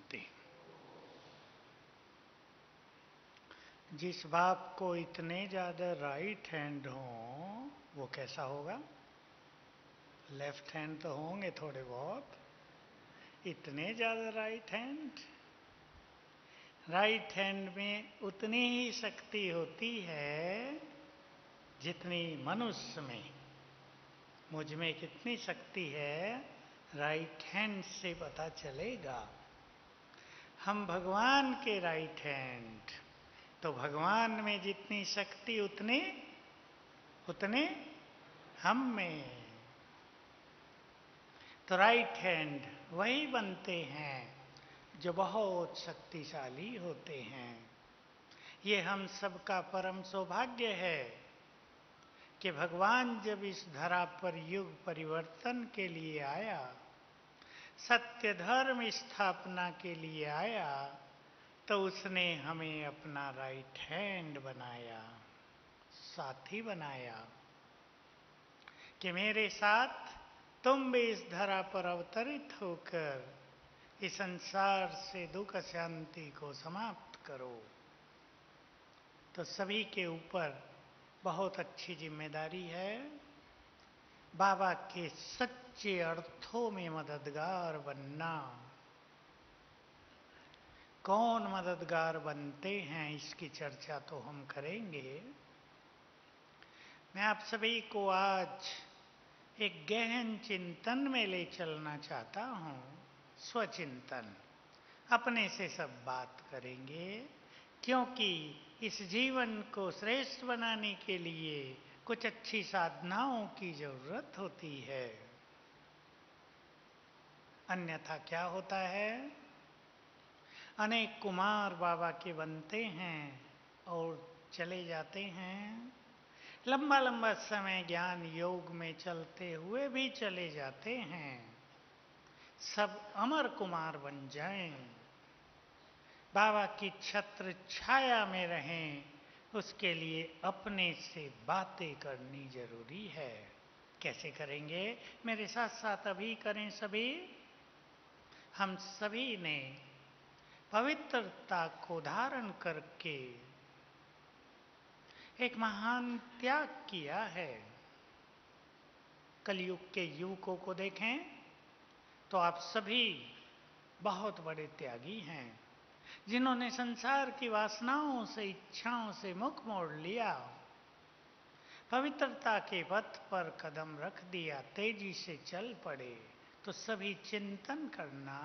मुक्ति। जिस बाप को इतने ज़्यादा राइट हैंड हो वो कैसा होगा? लेफ्ट हैंड तो होंगे थोड़े बहुत, इतने ज़्यादा राइट हैंड में उतनी ही शक्ति होती है जितनी मनुष्य में। मुझ में कितनी शक्ति है राइट हैंड से पता चलेगा। हम भगवान के राइट हैंड, तो भगवान में जितनी शक्ति उतने हम में। तो राइट हैंड वही बनते हैं जो बहुत शक्तिशाली होते हैं। ये हम सबका परम सौभाग्य है कि भगवान जब इस धरा पर युग परिवर्तन के लिए आया, सत्य धर्म स्थापना के लिए आया, तो उसने हमें अपना राइट हैंड बनाया, साथी बनाया कि मेरे साथ तुम भी इस धरा पर अवतरित होकर इस संसार से दुख शांति को समाप्त करो। तो सभी के ऊपर बहुत अच्छी जिम्मेदारी है बाबा के सच्चे अर्थों में मददगार बनना। कौन मददगार बनते हैं इसकी चर्चा तो हम करेंगे। मैं आप सभी को आज एक गहन चिंतन में ले चलना चाहता हूँ। स्वचिंतन, अपने से सब बात करेंगे, क्योंकि इस जीवन को श्रेष्ठ बनाने के लिए कुछ अच्छी साधनाओं की जरूरत होती है। अन्यथा क्या होता है, अनेक कुमार बाबा के बनते हैं और चले जाते हैं। लंबा लंबा समय ज्ञान योग में चलते हुए भी चले जाते हैं। सब अमर कुमार बन जाएं, बाबा की छत्र छाया में रहें, उसके लिए अपने से बातें करनी जरूरी है। कैसे करेंगे? मेरे साथ साथ अभी करें सभी। हम सभी ने पवित्रता को धारण करके एक महान त्याग किया है। कलयुग के युवकों को देखें तो आप सभी बहुत बड़े त्यागी हैं, जिन्होंने संसार की वासनाओं से, इच्छाओं से मुख मोड़ लिया, पवित्रता के पथ पर कदम रख दिया, तेजी से चल पड़े। तो सभी चिंतन करना,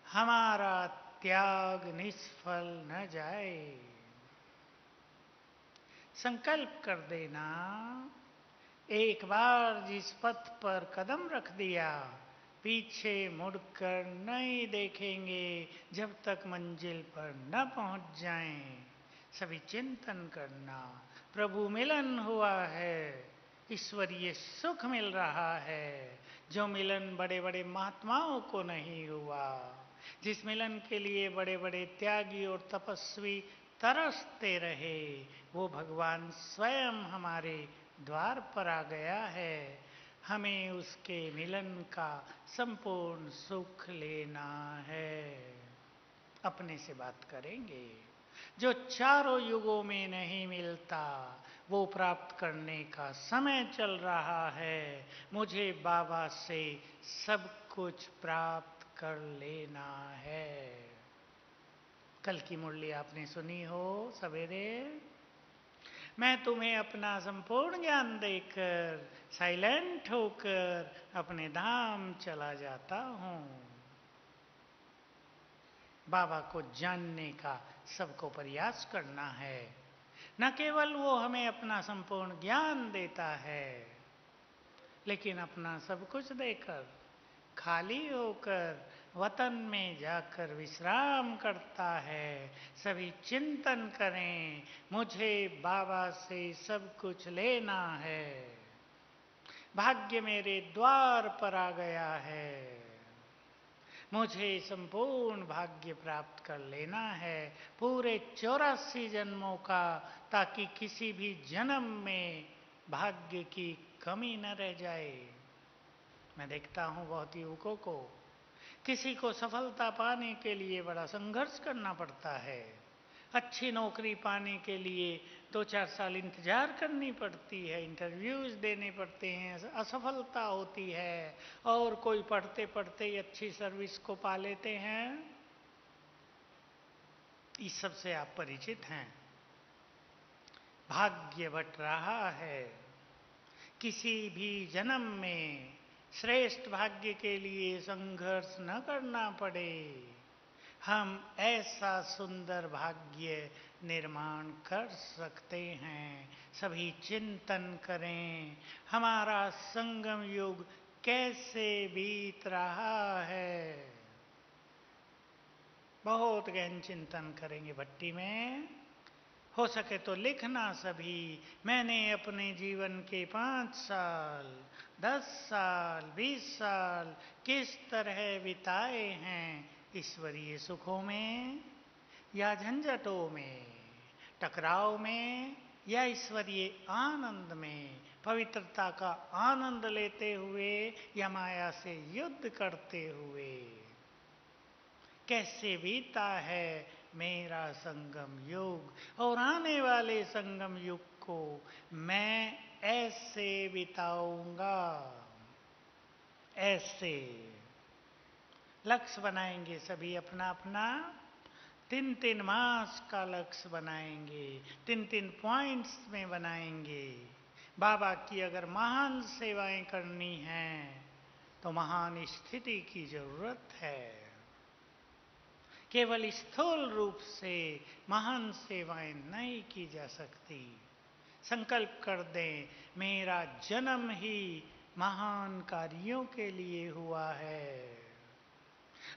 हमारा त्याग निष्फल न जाए। संकल्प कर देना, एक बार जिस पथ पर कदम रख दिया, पीछे मुड़कर नहीं देखेंगे जब तक मंजिल पर न पहुंच जाएं। सभी चिंतन करना, प्रभु मिलन हुआ है, ईश्वरीय सुख मिल रहा है, जो मिलन बड़े बड़े महात्माओं को नहीं हुआ, जिस मिलन के लिए बड़े बड़े त्यागी और तपस्वी तरसते रहे, वो भगवान स्वयं हमारे द्वार पर आ गया है। हमें उसके मिलन का संपूर्ण सुख लेना है। अपने से बात करेंगे, जो चारों युगों में नहीं मिलता वो प्राप्त करने का समय चल रहा है। मुझे बाबा से सब कुछ प्राप्त कर लेना है। कल की मुरली आपने सुनी हो सवेरे। मैं तुम्हें अपना संपूर्ण ज्ञान देकर साइलेंट होकर अपने धाम चला जाता हूँ। बाबा को जानने का सबको प्रयास करना है। न केवल वो हमें अपना संपूर्ण ज्ञान देता है, लेकिन अपना सब कुछ देकर खाली होकर वतन में जाकर विश्राम करता है। सभी चिंतन करें, मुझे बाबा से सब कुछ लेना है। भाग्य मेरे द्वार पर आ गया है, मुझे संपूर्ण भाग्य प्राप्त कर लेना है, पूरे 84 जन्मों का, ताकि किसी भी जन्म में भाग्य की कमी न रह जाए। मैं देखता हूँ बहुत युवकों को किसी को सफलता पाने के लिए बड़ा संघर्ष करना पड़ता है। अच्छी नौकरी पाने के लिए 2-4 साल इंतजार करनी पड़ती है, इंटरव्यूज देने पड़ते हैं, असफलता होती है। और कोई पढ़ते पढ़ते ही अच्छी सर्विस को पा लेते हैं। इस सब से आप परिचित हैं। भाग्य बट रहा है। किसी भी जन्म में श्रेष्ठ भाग्य के लिए संघर्ष न करना पड़े। हम ऐसा सुंदर भाग्य निर्माण कर सकते हैं। सभी चिंतन करें, हमारा संगम युग कैसे बीत रहा है। बहुत गहन चिंतन करेंगे भट्टी में। हो सके तो लिखना सभी, मैंने अपने जीवन के 5 साल, 10 साल, 20 साल किस तरह बिताए हैं, ईश्वरीय सुखों में या झंझटों में, टकराव में या ईश्वरीय आनंद में, पवित्रता का आनंद लेते हुए या माया से युद्ध करते हुए। कैसे बीता है मेरा संगम युग और आने वाले संगम युग को मैं ऐसे बिताऊंगा। ऐसे लक्ष्य बनाएंगे सभी अपना अपना। 3-3 मास का लक्ष्य बनाएंगे, 3-3 पॉइंट्स में बनाएंगे। बाबा की अगर महान सेवाएं करनी हैं तो महान स्थिति की जरूरत है। केवल स्थूल रूप से महान सेवाएं नहीं की जा सकती। संकल्प कर दें, मेरा जन्म ही महान कार्यों के लिए हुआ है।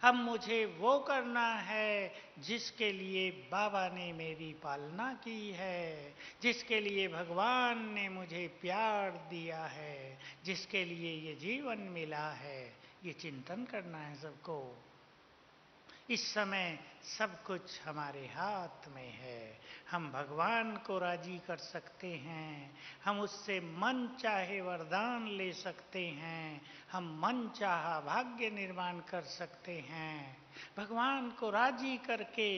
अब मुझे वो करना है जिसके लिए बाबा ने मेरी पालना की है, जिसके लिए भगवान ने मुझे प्यार दिया है, जिसके लिए ये जीवन मिला है। ये चिंतन करना है सबको। इस समय सब कुछ हमारे हाथ में है। हम भगवान को राजी कर सकते हैं। हम उससे मन चाहे वरदान ले सकते हैं। हम मन चाहा भाग्य निर्माण कर सकते हैं। भगवान को राजी करके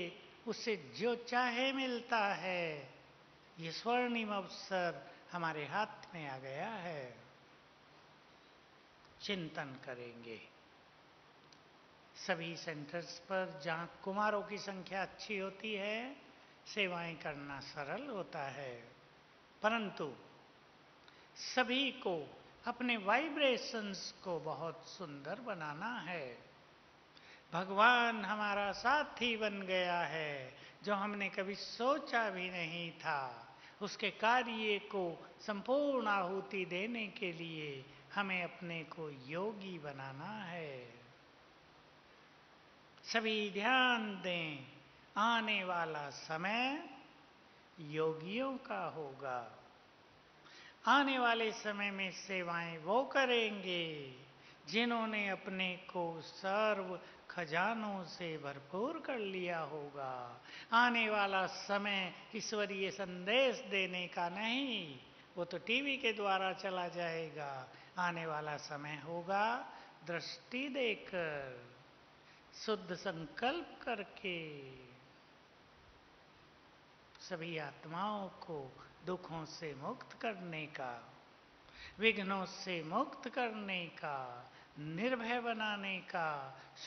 उससे जो चाहे मिलता है। ये स्वर्णिम अवसर हमारे हाथ में आ गया है। चिंतन करेंगे सभी सेंटर्स पर जहाँ कुमारों की संख्या अच्छी होती है, सेवाएं करना सरल होता है। परंतु सभी को अपने वाइब्रेशंस को बहुत सुंदर बनाना है। भगवान हमारा साथी बन गया है जो हमने कभी सोचा भी नहीं था। उसके कार्य को संपूर्ण आहुति देने के लिए हमें अपने को योगी बनाना है। सभी ध्यान दें, आने वाला समय योगियों का होगा। आने वाले समय में सेवाएं वो करेंगे जिन्होंने अपने को सर्व खजानों से भरपूर कर लिया होगा। आने वाला समय ईश्वरीय संदेश देने का नहीं, वो तो टीवी के द्वारा चला जाएगा। आने वाला समय होगा दृष्टि देकर, शुद्ध संकल्प करके सभी आत्माओं को दुखों से मुक्त करने का, विघ्नों से मुक्त करने का, निर्भय बनाने का,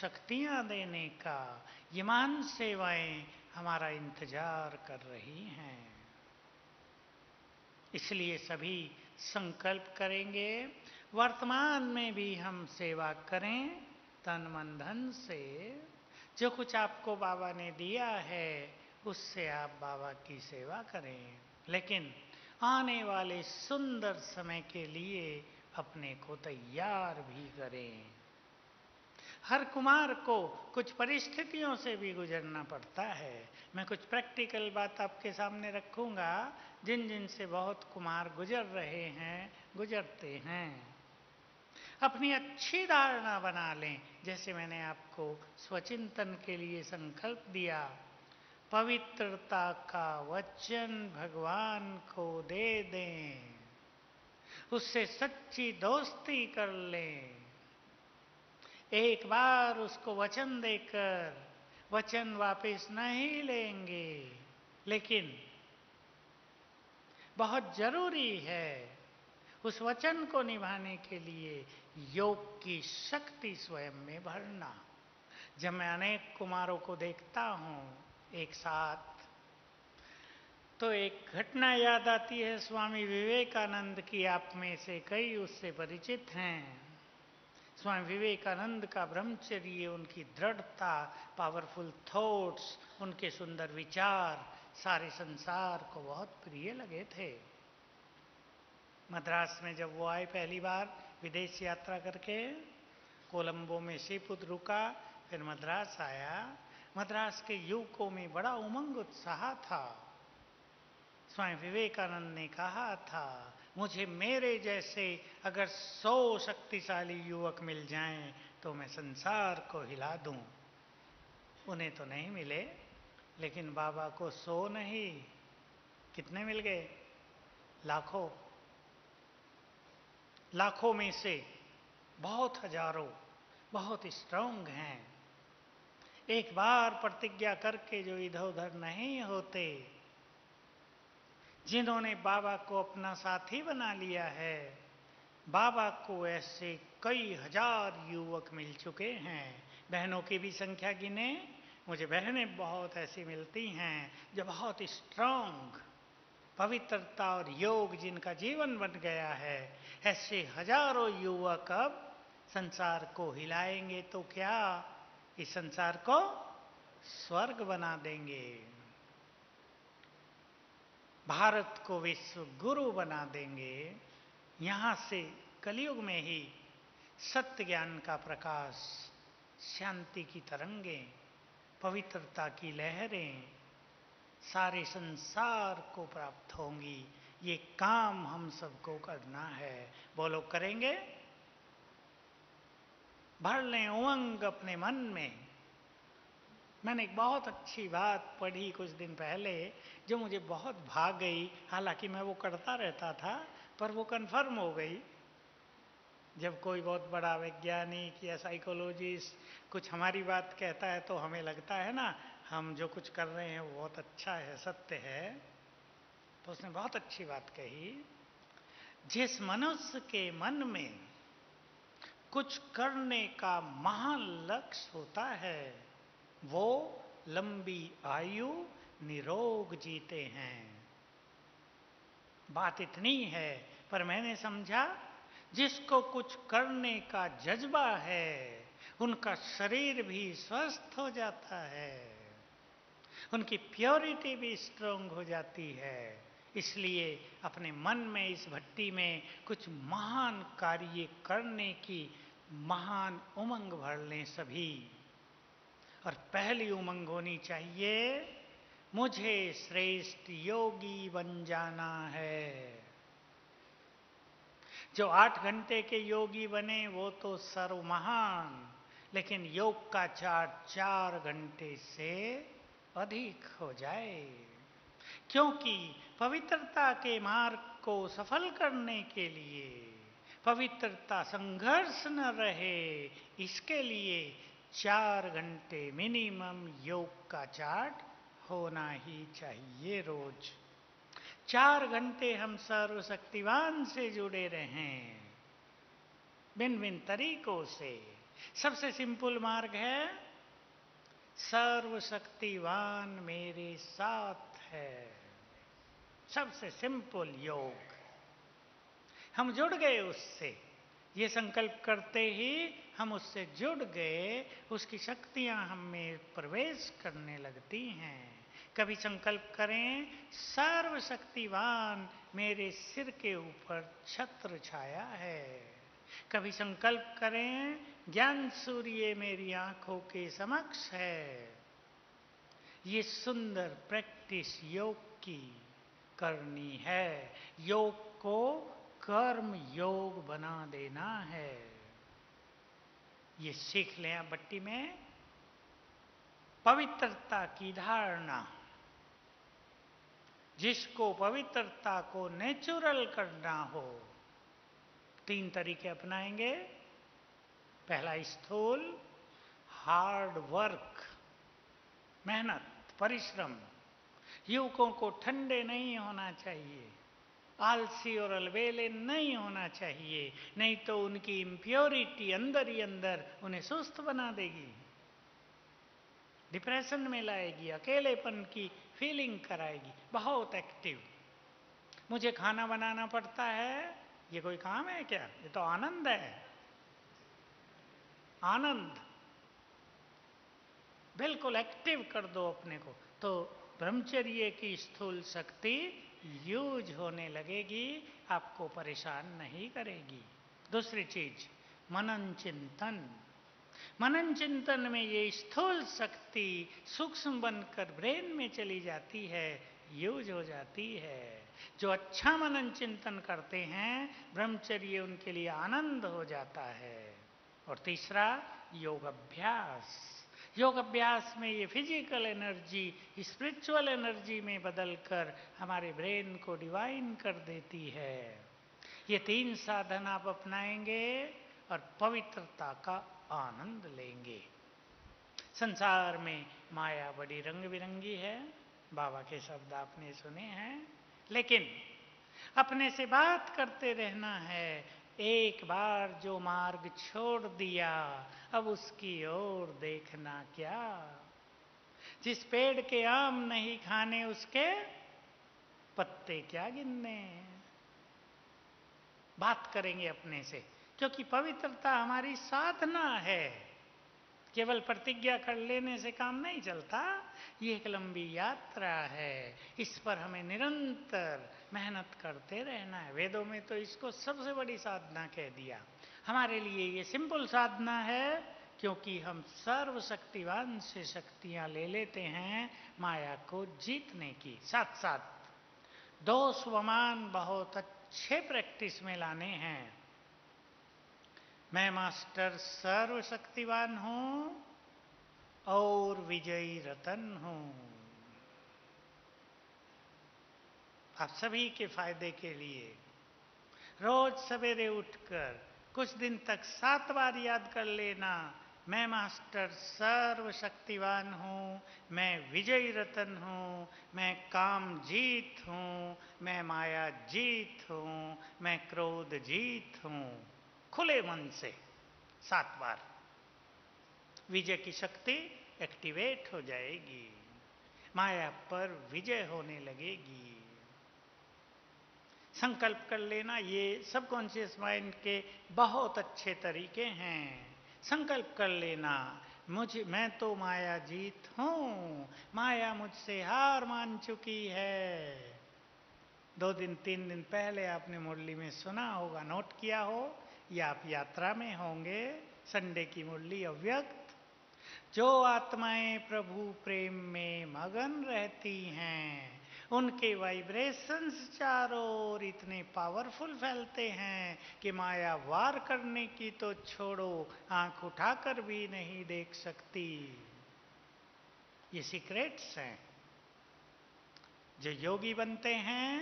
शक्तियां देने का। ये महान सेवाएं हमारा इंतजार कर रही हैं। इसलिए सभी संकल्प करेंगे वर्तमान में भी हम सेवा करें तन मन धन से। जो कुछ आपको बाबा ने दिया है उससे आप बाबा की सेवा करें, लेकिन आने वाले सुंदर समय के लिए अपने को तैयार भी करें। हर कुमार को कुछ परिस्थितियों से भी गुजरना पड़ता है। मैं कुछ प्रैक्टिकल बात आपके सामने रखूंगा जिन जिन से बहुत कुमार गुजर रहे हैं, गुजरते हैं। अपनी अच्छी धारणा बना लें। जैसे मैंने आपको स्वचिंतन के लिए संकल्प दिया, पवित्रता का वचन भगवान को दे दें, उससे सच्ची दोस्ती कर लें। एक बार उसको वचन देकर वचन वापस नहीं लेंगे, लेकिन बहुत जरूरी है उस वचन को निभाने के लिए योग की शक्ति स्वयं में भरना। जब मैं अनेक कुमारों को देखता हूं एक साथ, तो एक घटना याद आती है स्वामी विवेकानंद की। आप में से कई उससे परिचित हैं। स्वामी विवेकानंद का ब्रह्मचर्य, उनकी दृढ़ता, पावरफुल थॉट्स, उनके सुंदर विचार सारे संसार को बहुत प्रिय लगे थे। मद्रास में जब वो आए पहली बार विदेश यात्रा करके, कोलंबो में सीपुत रुका, फिर मद्रास आया। मद्रास के युवकों में बड़ा उमंग उत्साह था। स्वामी विवेकानंद ने कहा था, मुझे मेरे जैसे अगर 100 शक्तिशाली युवक मिल जाएं तो मैं संसार को हिला दूं। उन्हें तो नहीं मिले, लेकिन बाबा को 100 नहीं, कितने मिल गए? लाखों। लाखों में से बहुत हजारों बहुत स्ट्रांग हैं। एक बार प्रतिज्ञा करके जो इधर उधर नहीं होते, जिन्होंने बाबा को अपना साथी बना लिया है, बाबा को ऐसे कई हजार युवक मिल चुके हैं। बहनों की भी संख्या गिने, मुझे बहनें बहुत ऐसी मिलती हैं जो बहुत स्ट्रांग, पवित्रता और योग जिनका जीवन बन गया है। ऐसे हजारों युवक अब संसार को हिलाएंगे तो क्या, इस संसार को स्वर्ग बना देंगे, भारत को विश्व गुरु बना देंगे। यहां से कलयुग में ही सत्य ज्ञान का प्रकाश, शांति की तरंगें, पवित्रता की लहरें सारे संसार को प्राप्त होंगी। ये काम हम सबको करना है। बोलो करेंगे? भर लें उमंग अपने मन में। मैंने एक बहुत अच्छी बात पढ़ी कुछ दिन पहले जो मुझे बहुत भा गई। हालांकि मैं वो करता रहता था, पर वो कन्फर्म हो गई। जब कोई बहुत बड़ा वैज्ञानिक या साइकोलॉजिस्ट कुछ हमारी बात कहता है तो हमें लगता है ना, हम जो कुछ कर रहे हैं वो बहुत अच्छा है, सत्य है। तो उसने बहुत अच्छी बात कही, जिस मनुष्य के मन में कुछ करने का महान लक्ष्य होता है, वो लंबी आयु निरोग जीते हैं। बात इतनी है, पर मैंने समझा जिसको कुछ करने का जज्बा है, उनका शरीर भी स्वस्थ हो जाता है, उनकी प्योरिटी भी स्ट्रांग हो जाती है। इसलिए अपने मन में इस भट्टी में कुछ महान कार्य करने की महान उमंग भर लें सभी। और पहली उमंग होनी चाहिए, मुझे श्रेष्ठ योगी बन जाना है। जो 8 घंटे के योगी बने वो तो सर्व महान, लेकिन योग का चार्ट 4 घंटे से अधिक हो जाए। क्योंकि पवित्रता के मार्ग को सफल करने के लिए, पवित्रता संघर्ष न रहे, इसके लिए 4 घंटे मिनिमम योग का चार्ट होना ही चाहिए रोज। 4 घंटे हम सर्वशक्तिवान से जुड़े रहें, भिन्न भिन्न तरीकों से। सबसे सिंपल मार्ग है, सर्वशक्तिवान मेरे साथ है। सबसे सिंपल योग। हम जुड़ गए उससे, ये संकल्प करते ही हम उससे जुड़ गए, उसकी शक्तियां हम में प्रवेश करने लगती हैं। कभी संकल्प करें, सर्वशक्तिवान मेरे सिर के ऊपर छत्र छाया है। कभी संकल्प करें, ज्ञान सूर्य मेरी आंखों के समक्ष है। ये सुंदर प्रैक्टिस योग की करनी है। योग को कर्म योग बना देना है। ये सीख लें आप भट्टी में। पवित्रता की धारणा, जिसको पवित्रता को नेचुरल करना हो, 3 तरीके अपनाएंगे। पहला स्थूल हार्ड वर्क, मेहनत, परिश्रम। युवकों को ठंडे नहीं होना चाहिए, आलसी और अलबेले नहीं होना चाहिए, नहीं तो उनकी इम्प्योरिटी अंदर ही अंदर उन्हें सुस्त बना देगी, डिप्रेशन में लाएगी, अकेलेपन की फीलिंग कराएगी। बहुत एक्टिव। मुझे खाना बनाना पड़ता है, ये कोई काम है क्या? ये तो आनंद है, आनंद। बिल्कुल एक्टिव कर दो अपने को, तो ब्रह्मचर्य की स्थूल शक्ति यूज होने लगेगी, आपको परेशान नहीं करेगी। दूसरी चीज, मनन चिंतन। मनन चिंतन में ये स्थूल शक्ति सूक्ष्म बनकर ब्रेन में चली जाती है, यूज हो जाती है। जो अच्छा मनन चिंतन करते हैं, ब्रह्मचर्य उनके लिए आनंद हो जाता है। और तीसरा, योग अभ्यास। योग अभ्यास में ये फिजिकल एनर्जी स्पिरिचुअल एनर्जी में बदलकर हमारे ब्रेन को डिवाइन कर देती है। ये तीन साधन आप अपनाएंगे और पवित्रता का आनंद लेंगे। संसार में माया बड़ी रंग बिरंगी है, बाबा के शब्द आपने सुने हैं, लेकिन अपने से बात करते रहना है। एक बार जो मार्ग छोड़ दिया, अब उसकी ओर देखना क्या। जिस पेड़ के आम नहीं खाने, उसके पत्ते क्या गिनने। बात करेंगे अपने से, क्योंकि पवित्रता हमारी साधना है। केवल प्रतिज्ञा कर लेने से काम नहीं चलता, ये एक लंबी यात्रा है। इस पर हमें निरंतर मेहनत करते रहना है। वेदों में तो इसको सबसे बड़ी साधना कह दिया। हमारे लिए ये सिंपल साधना है, क्योंकि हम सर्वशक्तिवान से शक्तियां ले लेते हैं माया को जीतने की। साथ साथ दो स्वमान बहुत अच्छे प्रैक्टिस में लाने हैं। मैं मास्टर सर्वशक्तिवान हूं और विजयी रतन हूं। आप सभी के फायदे के लिए रोज सवेरे उठकर कुछ दिन तक 7 बार याद कर लेना, मैं मास्टर सर्वशक्तिवान हूं, मैं विजयी रतन हूं, मैं काम जीत हूं, मैं माया जीत हूं, मैं क्रोध जीत हूं। खुले मन से 7 बार विजय की शक्ति एक्टिवेट हो जाएगी, माया पर विजय होने लगेगी। संकल्प कर लेना, ये सबकॉन्शियस माइंड के बहुत अच्छे तरीके हैं। संकल्प कर लेना, मैं तो माया जीत हूं, माया मुझसे हार मान चुकी है। 2 दिन 3 दिन पहले आपने मुरली में सुना होगा, नोट किया हो, या आप यात्रा में होंगे। संडे की मुरली अव्यक्त। जो आत्माएं प्रभु प्रेम में मगन रहती हैं, उनके वाइब्रेशंस चारों ओर इतने पावरफुल फैलते हैं कि माया वार करने की तो छोड़ो, आंख उठाकर भी नहीं देख सकती। ये सीक्रेट्स हैं। जो योगी बनते हैं,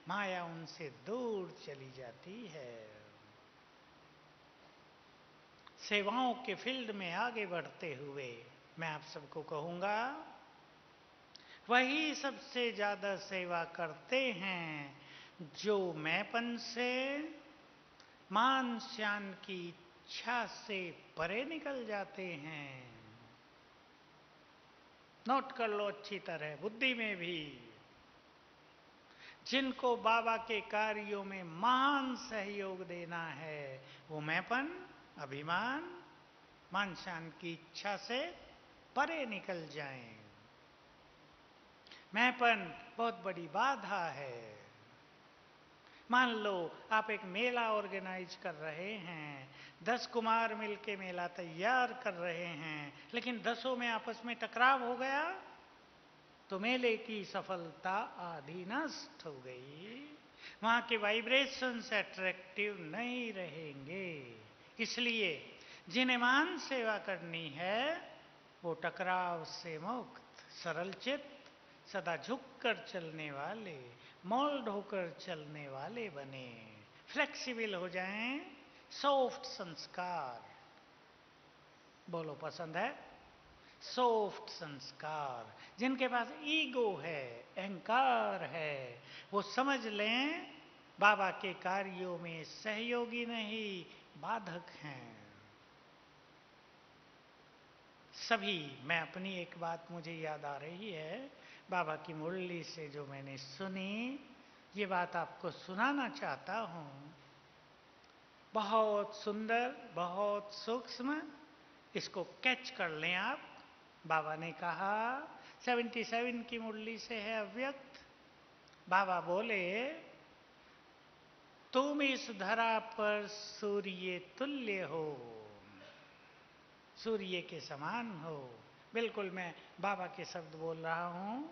माया उनसे दूर चली जाती है। सेवाओं के फील्ड में आगे बढ़ते हुए मैं आप सबको कहूंगा, वही सबसे ज्यादा सेवा करते हैं जो मैंपन से, मान शान की इच्छा से परे निकल जाते हैं। नोट कर लो अच्छी तरह, बुद्धि में भी। जिनको बाबा के कार्यों में महान सहयोग देना है, वो मैंपन, अभिमान, मान शान की इच्छा से परे निकल जाएं। मैंपन बहुत बड़ी बाधा है। मान लो आप एक मेला ऑर्गेनाइज कर रहे हैं, 10 कुमार मिलके मेला तैयार कर रहे हैं, लेकिन 10 में आपस में टकराव हो गया तो मेले की सफलता आधी नष्ट हो गई। वहां के वाइब्रेशंस अट्रैक्टिव नहीं रहेंगे। इसलिए जिन्हें महान सेवा करनी है, वो टकराव से मुक्त, सरल चित्त, सदा झुककर चलने वाले, मोल्ड होकर चलने वाले बने, फ्लेक्सिबल हो जाएं, सॉफ्ट संस्कार। बोलो पसंद है? सॉफ्ट संस्कार, जिनके पास ईगो है, अहंकार है, वो समझ लें बाबा के कार्यों में सहयोगी नहीं, बाधक हैं। सभी, मैं अपनी एक बात मुझे याद आ रही है बाबा की मुरली से जो मैंने सुनी, ये बात आपको सुनाना चाहता हूं। बहुत सुंदर, बहुत सूक्ष्म, इसको कैच कर लें आप। बाबा ने कहा, 77 की मुरली से है अव्यक्त। बाबा बोले, तुम इस धरा पर सूर्य तुल्य हो, सूर्य के समान हो। बिल्कुल मैं बाबा के शब्द बोल रहा हूं।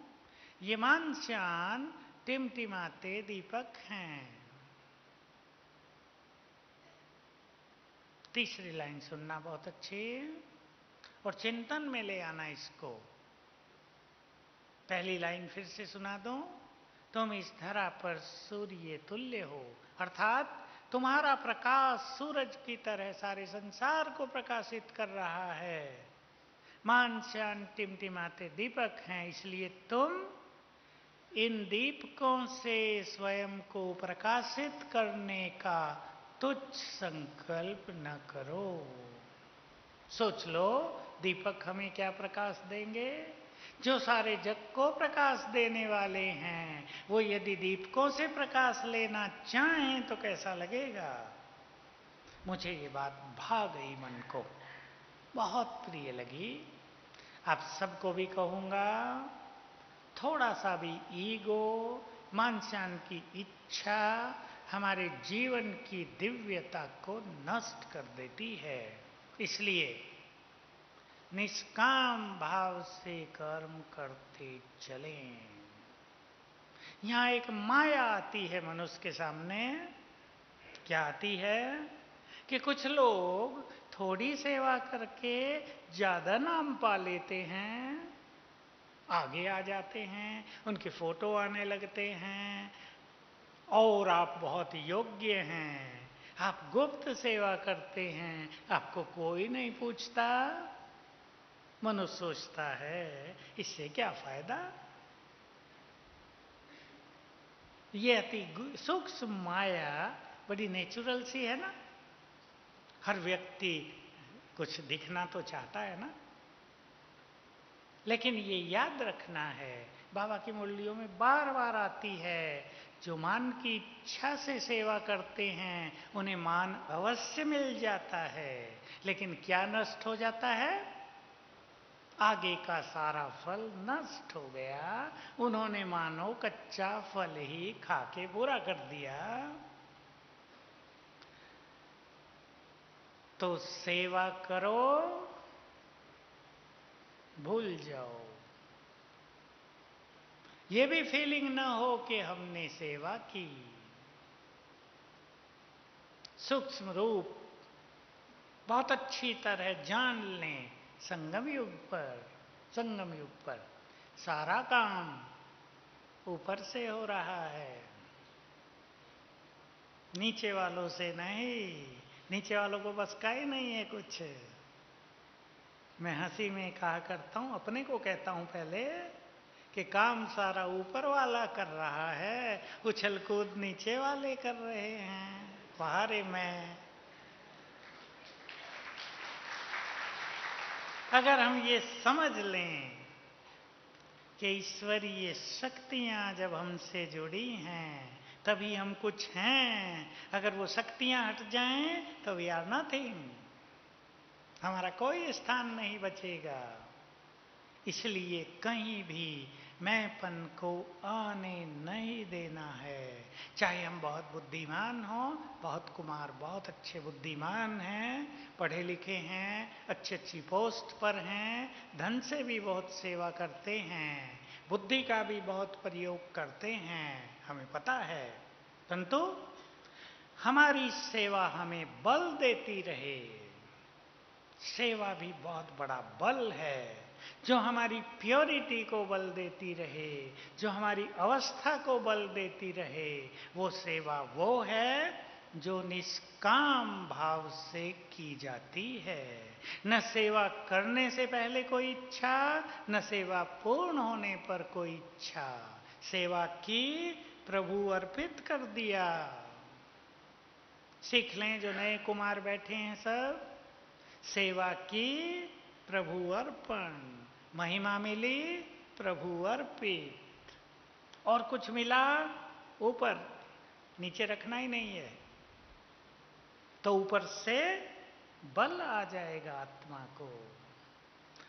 ये मानचान टिमटिमाते दीपक हैं। तीसरी लाइन सुनना बहुत अच्छी, और चिंतन में ले आना इसको। पहली लाइन फिर से सुना दूं, तुम इस धरा पर सूर्य तुल्य हो, अर्थात तुम्हारा प्रकाश सूरज की तरह सारे संसार को प्रकाशित कर रहा है। मानचान टिमटिमाते दीपक हैं, इसलिए तुम इन दीपकों से स्वयं को प्रकाशित करने का तुच्छ संकल्प न करो। सोच लो, दीपक हमें क्या प्रकाश देंगे? जो सारे जग को प्रकाश देने वाले हैं, वो यदि दीपकों से प्रकाश लेना चाहें तो कैसा लगेगा? मुझे ये बात भा गई, मन को बहुत प्रिय लगी। आप सबको भी कहूंगा, थोड़ा सा भी ईगो, मानचान की इच्छा हमारे जीवन की दिव्यता को नष्ट कर देती है। इसलिए निष्काम भाव से कर्म करते चलें। यहां एक माया आती है मनुष्य के सामने। क्या आती है? कि कुछ लोग थोड़ी सेवा करके ज्यादा नाम पा लेते हैं, आगे आ जाते हैं, उनके फोटो आने लगते हैं, और आप बहुत योग्य हैं, आप गुप्त सेवा करते हैं, आपको कोई नहीं पूछता। मनुष्य सोचता है, इससे क्या फायदा? ये अति सूक्ष्म माया बड़ी नेचुरल सी है ना। हर व्यक्ति कुछ दिखना तो चाहता है ना। लेकिन ये याद रखना है, बाबा की मुरलियों में बार बार आती है, जो मान की इच्छा से सेवा करते हैं उन्हें मान अवश्य मिल जाता है, लेकिन क्या नष्ट हो जाता है? आगे का सारा फल नष्ट हो गया। उन्होंने मानो कच्चा फल ही खा के पूरा कर दिया। तो सेवा करो, भूल जाओ, ये भी फीलिंग ना हो कि हमने सेवा की। सूक्ष्म रूप बहुत अच्छी तरह जान लें। संगम युग पर, संगम युग पर सारा काम ऊपर से हो रहा है, नीचे वालों से नहीं। नीचे वालों को बस का ही नहीं है कुछ। मैं हंसी में कहा करता हूं, अपने को कहता हूं पहले, कि काम सारा ऊपर वाला कर रहा है, उछल कूद नीचे वाले कर रहे हैं। बाहर मैं, अगर हम ये समझ लें कि ईश्वरीय शक्तियां जब हमसे जुड़ी हैं तभी हम कुछ हैं, अगर वो शक्तियां हट जाएं तो वी आर नथिंग, हमारा कोई स्थान नहीं बचेगा। इसलिए कहीं भी मैंपन को आने नहीं देना है। चाहे हम बहुत बुद्धिमान हों, बहुत कुमार बहुत अच्छे बुद्धिमान हैं, पढ़े लिखे हैं, अच्छी अच्छी पोस्ट पर हैं, धन से भी बहुत सेवा करते हैं, बुद्धि का भी बहुत प्रयोग करते हैं, हमें पता है, परंतु हमारी सेवा हमें बल देती रहे। सेवा भी बहुत बड़ा बल है, जो हमारी प्योरिटी को बल देती रहे, जो हमारी अवस्था को बल देती रहे। वो सेवा वो है जो निष्काम भाव से की जाती है। न सेवा करने से पहले कोई इच्छा, न सेवा पूर्ण होने पर कोई इच्छा। सेवा की, प्रभु अर्पित कर दिया। सीख लें जो नए कुमार बैठे हैं सब, सेवा की, प्रभु अर्पण। महिमा मिली, प्रभु अर्पित। और कुछ मिला ऊपर, नीचे रखना ही नहीं है, तो ऊपर से बल आ जाएगा आत्मा को।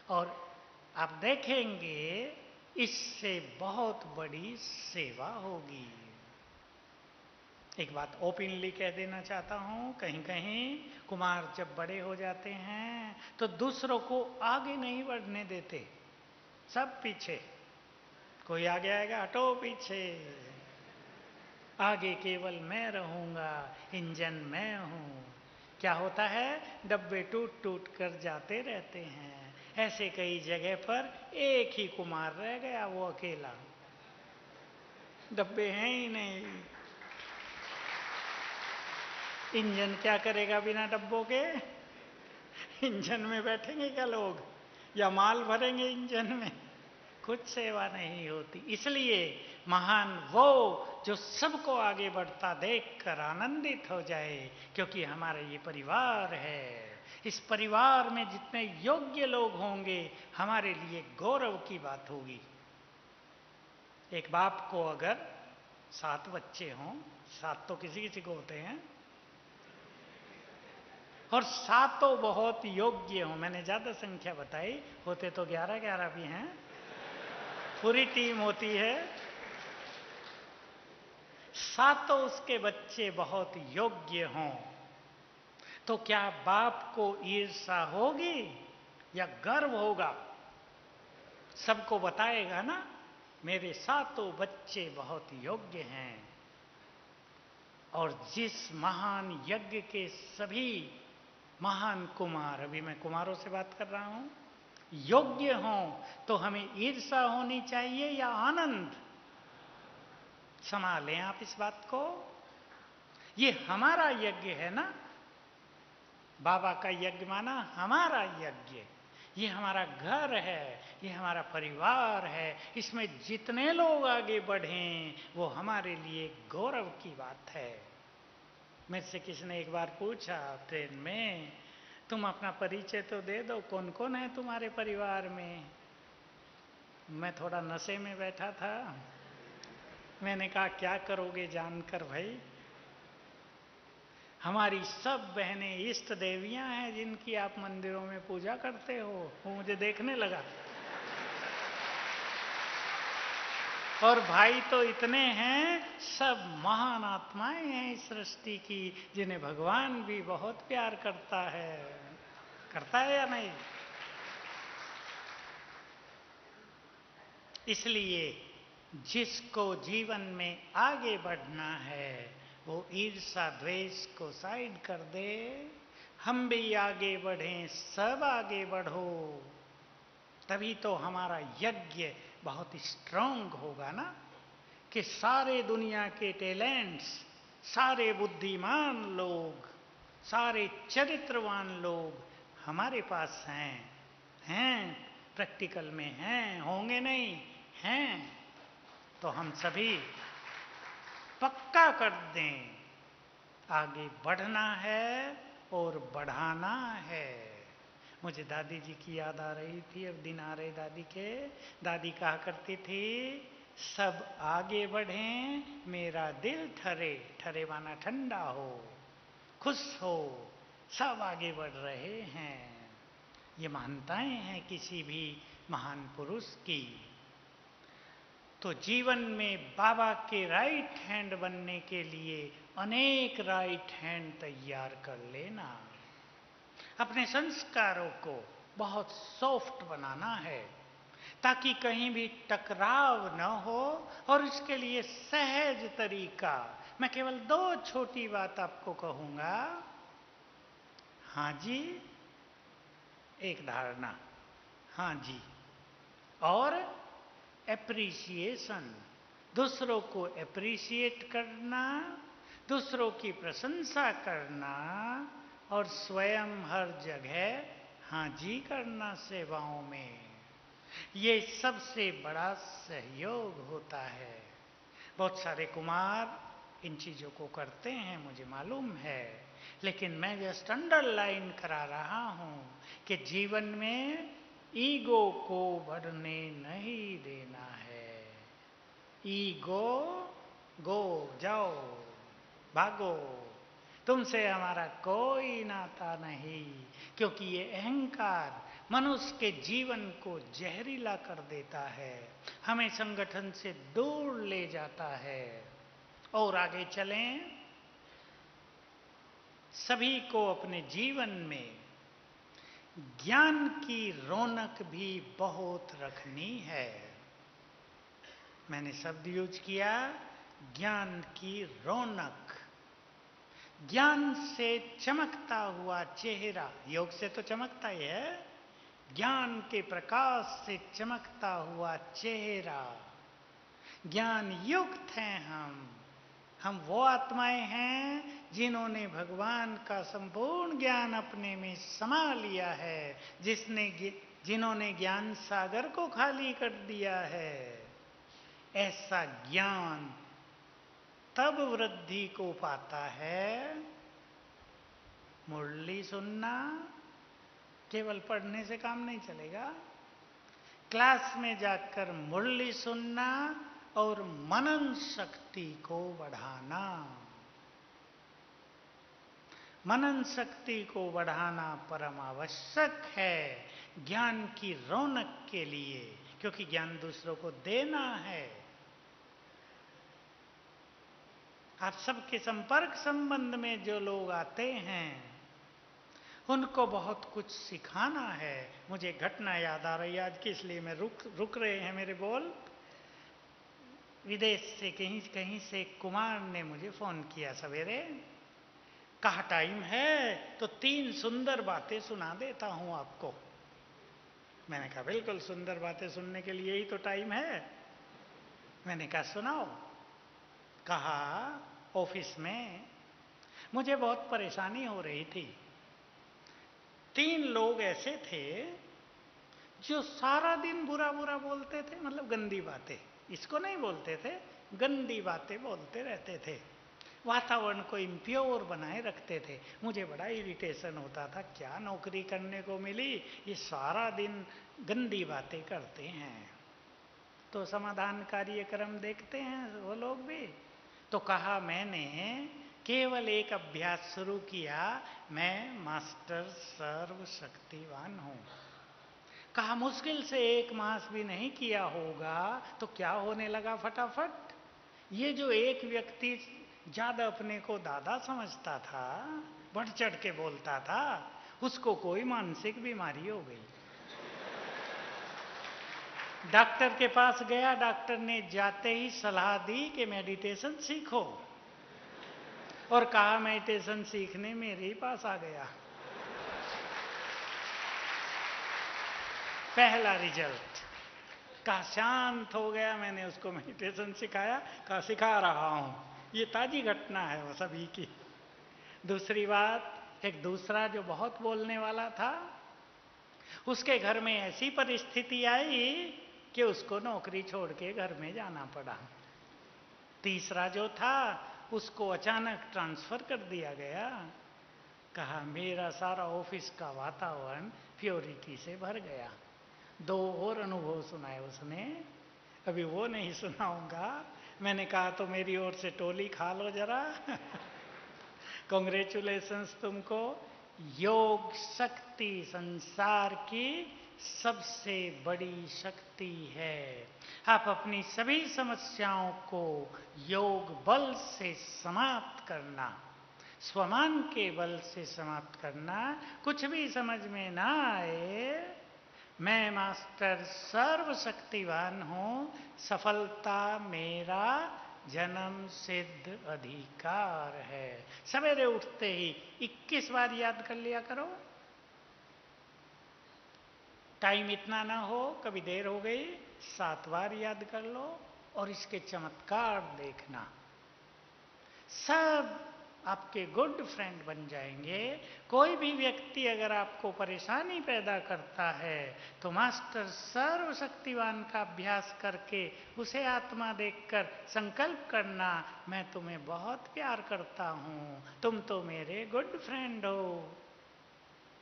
और आप देखेंगे इससे बहुत बड़ी सेवा होगी। एक बात ओपनली कह देना चाहता हूं, कहीं कहीं कुमार जब बड़े हो जाते हैं तो दूसरों को आगे नहीं बढ़ने देते, सब पीछे। कोई आगे आएगा, हटो पीछे, आगे केवल मैं रहूंगा, इंजन मैं हूं। क्या होता है, डब्बे टूट टूट कर जाते रहते हैं। ऐसे कई जगह पर एक ही कुमार रह गया, वो अकेला, डब्बे हैं ही नहीं। इंजन क्या करेगा बिना डब्बों के? इंजन में बैठेंगे क्या लोग, या माल भरेंगे इंजन में? कुछ सेवा नहीं होती। इसलिए महान वो जो सबको आगे बढ़ता देखकर आनंदित हो जाए, क्योंकि हमारा ये परिवार है। इस परिवार में जितने योग्य लोग होंगे हमारे लिए गौरव की बात होगी। एक बाप को अगर 7 बच्चे हों, 7 तो किसी किसी को होते हैं, और 7 बहुत योग्य हों, मैंने ज्यादा संख्या बताई, होते तो 11-11 भी हैं, पूरी टीम होती है, 7 उसके बच्चे बहुत योग्य हों, तो क्या बाप को ईर्ष्या होगी या गर्व होगा? सबको बताएगा ना, मेरे 7 बच्चे बहुत योग्य हैं। और जिस महान यज्ञ के सभी महान कुमार, अभी मैं कुमारों से बात कर रहा हूं, योग्य हों, तो हमें ईर्ष्या होनी चाहिए या आनंद? संभालें आप इस बात को। ये हमारा यज्ञ है ना, बाबा का यज्ञ माना हमारा यज्ञ। ये हमारा घर है, ये हमारा परिवार है। इसमें जितने लोग आगे बढ़ें वो हमारे लिए गौरव की बात है। मेरे से किसी ने एक बार पूछा ट्रेन में, तुम अपना परिचय तो दे दो, कौन कौन है तुम्हारे परिवार में? मैं थोड़ा नशे में बैठा था, मैंने कहा क्या करोगे जानकर भाई, हमारी सब बहनें इष्ट देवियां हैं जिनकी आप मंदिरों में पूजा करते हो। वो मुझे देखने लगा। और भाई तो इतने हैं, सब महान आत्माएं हैं इस सृष्टि की, जिन्हें भगवान भी बहुत प्यार करता है। करता है या नहीं? इसलिए जिसको जीवन में आगे बढ़ना है वो ईर्ष्या द्वेष को साइड कर दे। हम भी आगे बढ़ें, सब आगे बढ़ो, तभी तो हमारा यज्ञ बहुत स्ट्रांग होगा ना, कि सारे दुनिया के टैलेंट्स, सारे बुद्धिमान लोग, सारे चरित्रवान लोग हमारे पास हैं प्रैक्टिकल में हैं, होंगे नहीं, हैं, तो हम सभी पक्का कर दें, आगे बढ़ना है और बढ़ाना है। मुझे दादी जी की याद आ रही थी, अब दिन आ रहे दादी के। दादी कहा करती थी, सब आगे बढ़ें, मेरा दिल ठरे, ठरे माना ठंडा हो, खुश हो, सब आगे बढ़ रहे हैं। ये मान्यताएं हैं किसी भी महान पुरुष की। तो जीवन में बाबा के राइट हैंड बनने के लिए अनेक राइट हैंड तैयार कर लेना। अपने संस्कारों को बहुत सॉफ्ट बनाना है ताकि कहीं भी टकराव न हो, और इसके लिए सहज तरीका। मैं केवल 2 छोटी बात आपको कहूंगा। हाँ जी, एक धारणा, हाँ जी, और एप्रिसिएशन, दूसरों को एप्रिशिएट करना, दूसरों की प्रशंसा करना और स्वयं हर जगह हाँ जी करना सेवाओं में, ये सबसे बड़ा सहयोग होता है। बहुत सारे कुमार इन चीजों को करते हैं, मुझे मालूम है, लेकिन मैं जस्ट अंडरलाइन करा रहा हूं कि जीवन में ईगो को बढ़ने नहीं देना है। ईगो गो, जाओ, भागो, तुमसे हमारा कोई नाता नहीं, क्योंकि ये अहंकार मनुष्य के जीवन को जहरीला कर देता है, हमें संगठन से दूर ले जाता है। और आगे चलें, सभी को अपने जीवन में ज्ञान की रौनक भी बहुत रखनी है। मैंने शब्द यूज किया, ज्ञान की रौनक। ज्ञान से चमकता हुआ चेहरा, योग से तो चमकता ही है, ज्ञान के प्रकाश से चमकता हुआ चेहरा। ज्ञान युक्त हैं हम वो आत्माएं हैं जिन्होंने भगवान का संपूर्ण ज्ञान अपने में समा लिया है, जिन्होंने ज्ञान सागर को खाली कर दिया है। ऐसा ज्ञान तब वृद्धि को पाता है, मुरली सुनना केवल पढ़ने से काम नहीं चलेगा, क्लास में जाकर मुरली सुनना और मनन शक्ति को बढ़ाना। मनन शक्ति को बढ़ाना परम आवश्यक है ज्ञान की रौनक के लिए, क्योंकि ज्ञान दूसरों को देना है। आप सबके संपर्क संबंध में जो लोग आते हैं उनको बहुत कुछ सिखाना है। मुझे घटना याद आ रही है आज की, इसलिए मैं रुक रहे हैं मेरे बोल। विदेश से कहीं से कुमार ने मुझे फोन किया सवेरे, कहा टाइम है तो 3 सुंदर बातें सुना देता हूं आपको। मैंने कहा बिल्कुल, सुंदर बातें सुनने के लिए ही तो टाइम है। मैंने कहा सुनाओ। कहा ऑफिस में मुझे बहुत परेशानी हो रही थी। 3 लोग ऐसे थे जो सारा दिन बुरा बुरा बोलते थे, मतलब गंदी बातें, इसको नहीं बोलते थे, गंदी बातें बोलते रहते थे, वातावरण को इम्प्योर बनाए रखते थे। मुझे बड़ा इरिटेशन होता था, क्या नौकरी करने को मिली, ये सारा दिन गंदी बातें करते हैं। तो समाधान कार्यक्रम देखते हैं वो लोग भी। तो कहा मैंने केवल एक अभ्यास शुरू किया, मैं मास्टर सर्वशक्तिवान हूं। कहा मुश्किल से 1 मास भी नहीं किया होगा तो क्या होने लगा फटाफट। ये जो एक व्यक्ति ज्यादा अपने को दादा समझता था, बढ़ चढ़ के बोलता था, उसको कोई मानसिक बीमारी हो गई। डॉक्टर के पास गया, डॉक्टर ने जाते ही सलाह दी कि मेडिटेशन सीखो, और कहा मेडिटेशन सीखने मेरे ही पास आ गया। पहला रिजल्ट। कहा शांत हो गया, मैंने उसको मेडिटेशन सिखाया, कहा सिखा रहा हूं। ये ताजी घटना है वो सभी की। दूसरी बात, एक दूसरा जो बहुत बोलने वाला था, उसके घर में ऐसी परिस्थिति आई कि उसको नौकरी छोड़ के घर में जाना पड़ा। तीसरा जो था उसको अचानक ट्रांसफर कर दिया गया। कहा मेरा सारा ऑफिस का वातावरण प्योरिटी से भर गया। 2 और अनुभव सुनाए उसने, अभी वो नहीं सुनाऊंगा। मैंने कहा तो मेरी ओर से टोली खा लो जरा। कांग्रेचुलेशंस तुमको। योग शक्ति संसार की सबसे बड़ी शक्ति है। आप अपनी सभी समस्याओं को योग बल से समाप्त करना, स्वमान के बल से समाप्त करना। कुछ भी समझ में ना आए, मैं मास्टर सर्वशक्तिवान हूं, सफलता मेरा जन्म सिद्ध अधिकार है। सवेरे उठते ही 21 बार याद कर लिया करो। टाइम इतना ना हो, कभी देर हो गई 7 बार याद कर लो और इसके चमत्कार देखना। सब आपके गुड फ्रेंड बन जाएंगे। कोई भी व्यक्ति अगर आपको परेशानी पैदा करता है तो मास्टर सर्वशक्तिवान का अभ्यास करके उसे आत्मा देखकर संकल्प करना, मैं तुम्हें बहुत प्यार करता हूँ, तुम तो मेरे गुड फ्रेंड हो।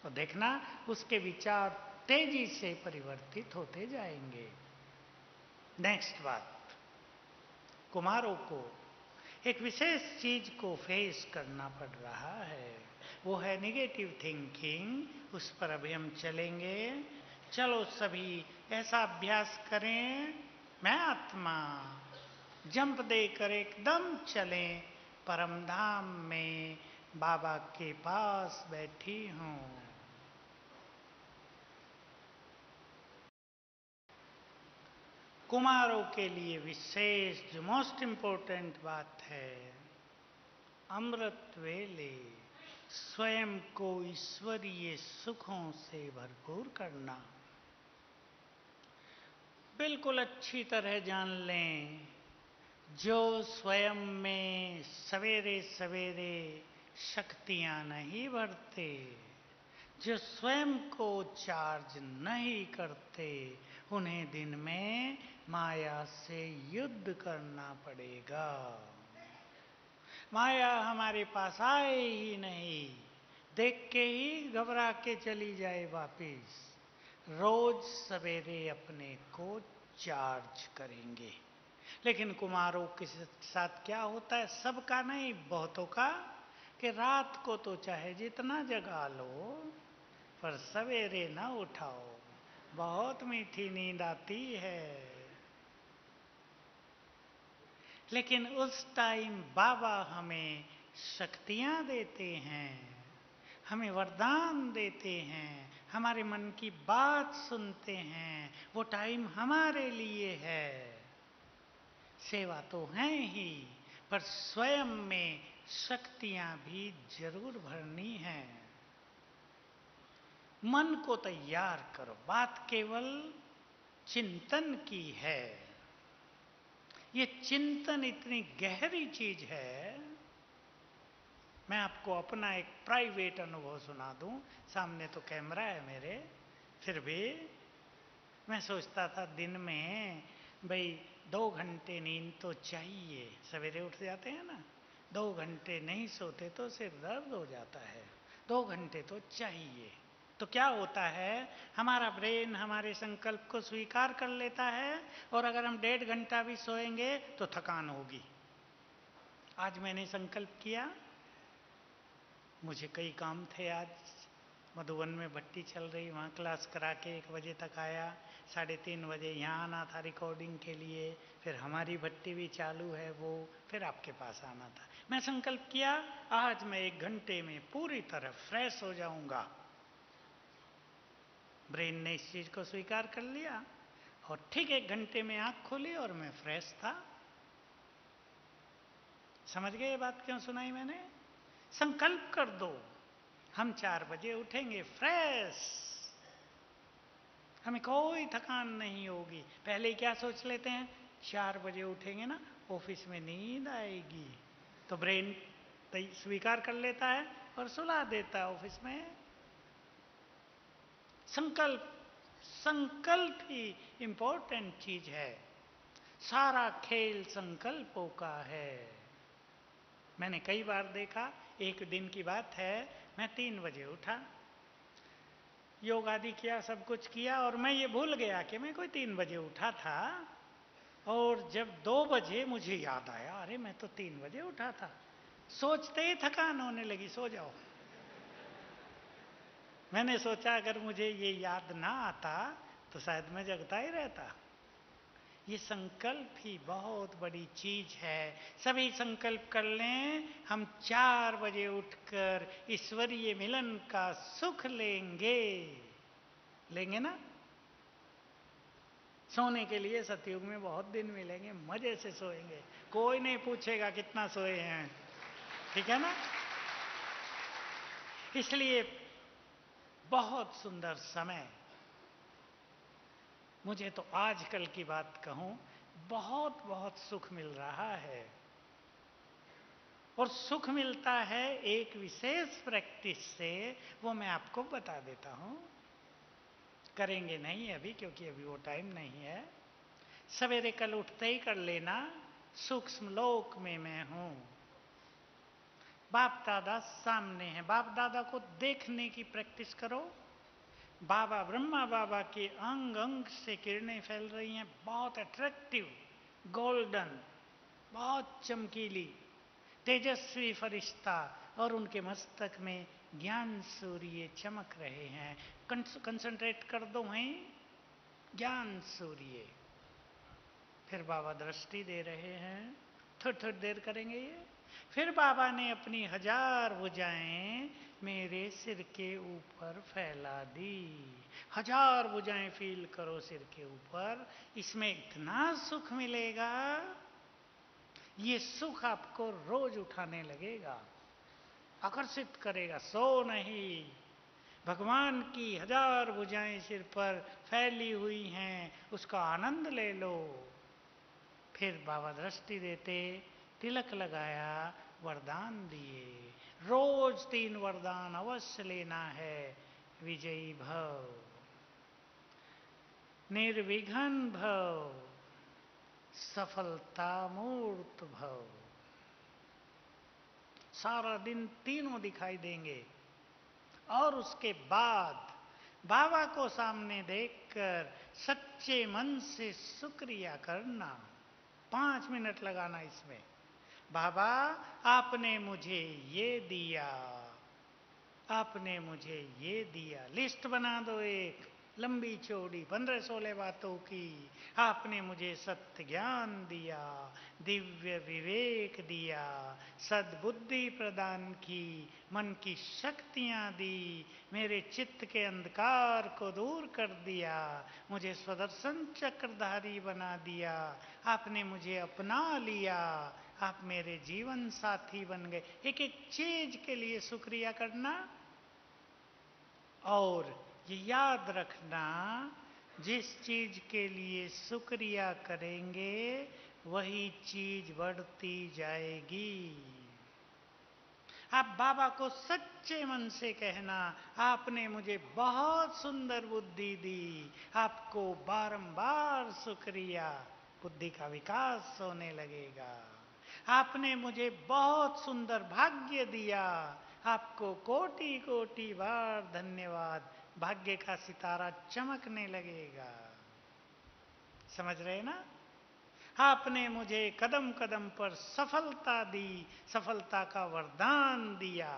तो देखना उसके विचार तेजी से परिवर्तित होते जाएंगे। नेक्स्ट बात, कुमारों को एक विशेष चीज को फेस करना पड़ रहा है, वो है नेगेटिव थिंकिंग। उस पर अभी हम चलेंगे। चलो सभी ऐसा अभ्यास करें, मैं आत्मा जंप देकर एकदम चलें, परमधाम में बाबा के पास बैठी हूँ। कुमारों के लिए विशेष जो मोस्ट इम्पोर्टेंट बात है, अमृत वेले स्वयं को ईश्वरीय सुखों से भरपूर करना। बिल्कुल अच्छी तरह जान लें, जो स्वयं में सवेरे सवेरे शक्तियां नहीं भरते, जो स्वयं को चार्ज नहीं करते, उन्हें दिन में माया से युद्ध करना पड़ेगा। माया हमारे पास आए ही नहीं, देख के ही घबरा के चली जाए वापिस। रोज सवेरे अपने को चार्ज करेंगे। लेकिन कुमारों के साथ क्या होता है, सबका नहीं बहुतों का, कि रात को तो चाहे जितना जगा लो पर सवेरे ना उठाओ, बहुत मीठी नींद आती है। लेकिन उस टाइम बाबा हमें शक्तियां देते हैं, हमें वरदान देते हैं, हमारे मन की बात सुनते हैं। वो टाइम हमारे लिए है। सेवा तो है ही, पर स्वयं में शक्तियां भी जरूर भरनी है। मन को तैयार करो, बात केवल चिंतन की है। ये चिंतन इतनी गहरी चीज है। मैं आपको अपना एक प्राइवेट अनुभव सुना दूं। सामने तो कैमरा है मेरे, फिर भी मैं सोचता था दिन में भाई 2 घंटे नींद तो चाहिए। सवेरे उठ जाते हैं ना, 2 घंटे नहीं सोते तो सिर दर्द हो जाता है। 2 घंटे तो चाहिए। तो क्या होता है, हमारा ब्रेन हमारे संकल्प को स्वीकार कर लेता है, और अगर हम 1.5 घंटा भी सोएंगे तो थकान होगी। आज मैंने संकल्प किया, मुझे कई काम थे आज। मधुबन में भट्टी चल रही, वहाँ क्लास करा के 1 बजे तक आया। 3:30 बजे यहाँ आना था रिकॉर्डिंग के लिए। फिर हमारी भट्टी भी चालू है वो, फिर आपके पास आना था। मैं संकल्प किया, आज मैं 1 घंटे में पूरी तरह फ्रेश हो जाऊंगा। ब्रेन ने इस चीज को स्वीकार कर लिया, और ठीक 1 घंटे में आंख खोली और मैं फ्रेश था। समझ गए ये बात क्यों सुनाई मैंने? संकल्प कर दो, हम 4 बजे उठेंगे फ्रेश, हमें कोई थकान नहीं होगी। पहले ही क्या सोच लेते हैं, 4 बजे उठेंगे ना, ऑफिस में नींद आएगी, तो ब्रेन स्वीकार कर लेता है और सुला देता है ऑफिस में। संकल्प, संकल्प ही इंपॉर्टेंट चीज है। सारा खेल संकल्पों का है। मैंने कई बार देखा, एक दिन की बात है, मैं 3 बजे उठा, योग आदि किया, सब कुछ किया, और मैं ये भूल गया कि मैं कोई 3 बजे उठा था। और जब 2 बजे मुझे याद आया, अरे मैं तो 3 बजे उठा था। सोचते ही थकान होने लगी, सो जाओ। मैंने सोचा अगर मुझे ये याद ना आता तो शायद मैं जगता ही रहता। ये संकल्प ही बहुत बड़ी चीज है। सभी संकल्प कर लें, हम 4 बजे उठकर ईश्वरीय मिलन का सुख लेंगे। लेंगे ना? सोने के लिए सतयुग में बहुत दिन मिलेंगे, मजे से सोएंगे, कोई नहीं पूछेगा कितना सोए हैं। ठीक है ना? इसलिए बहुत सुंदर समय। मुझे तो आजकल की बात कहूं, बहुत बहुत सुख मिल रहा है। और सुख मिलता है एक विशेष प्रैक्टिस से, वो मैं आपको बता देता हूं। करेंगे नहीं अभी, क्योंकि अभी वो टाइम नहीं है। सवेरे कल उठते ही कर लेना, सूक्ष्म लोक में मैं हूं। बाप दादा सामने है, बाप दादा को देखने की प्रैक्टिस करो। बाबा ब्रह्मा बाबा के अंग अंग से किरणें फैल रही हैं, बहुत अट्रैक्टिव, गोल्डन, बहुत चमकीली, तेजस्वी फरिश्ता, और उनके मस्तक में ज्ञान सूर्य चमक रहे हैं। कंसंट्रेट कर दो वहीं, ज्ञान सूर्य। फिर बाबा दृष्टि दे रहे हैं, थोड़ी थोड़ी देर करेंगे ये। फिर बाबा ने अपनी 1000 भुजाएं मेरे सिर के ऊपर फैला दी। 1000 भुजाएं फील करो सिर के ऊपर, इसमें इतना सुख मिलेगा, ये सुख आपको रोज उठाने लगेगा, आकर्षित करेगा। सो नहीं, भगवान की 1000 भुजाएं सिर पर फैली हुई हैं, उसका आनंद ले लो। फिर बाबा दृष्टि देते, तिलक लगाया, वरदान दिए। रोज 3 वरदान अवश्य लेना है। विजयी भव, निर्विघ्न भव, सफलता मूर्त भव। सारा दिन तीनों दिखाई देंगे। और उसके बाद बाबा को सामने देखकर सच्चे मन से शुक्रिया करना। 5 मिनट लगाना इसमें। बाबा, आपने मुझे ये दिया, आपने मुझे ये दिया। लिस्ट बना दो एक लंबी चौड़ी 15-16 बातों की। आपने मुझे सत्य ज्ञान दिया, दिव्य विवेक दिया, सद्बुद्धि प्रदान की, मन की शक्तियां दी, मेरे चित्त के अंधकार को दूर कर दिया, मुझे स्वदर्शन चक्रधारी बना दिया, आपने मुझे अपना लिया, आप मेरे जीवन साथी बन गए। एक एक चीज के लिए शुक्रिया करना। और ये याद रखना, जिस चीज के लिए शुक्रिया करेंगे वही चीज बढ़ती जाएगी। आप बाबा को सच्चे मन से कहना, आपने मुझे बहुत सुंदर बुद्धि दी, आपको बारंबार शुक्रिया। बुद्धि का विकास होने लगेगा। आपने मुझे बहुत सुंदर भाग्य दिया, आपको कोटि कोटि बार धन्यवाद। भाग्य का सितारा चमकने लगेगा। समझ रहे ना? आपने मुझे कदम कदम पर सफलता दी, सफलता का वरदान दिया,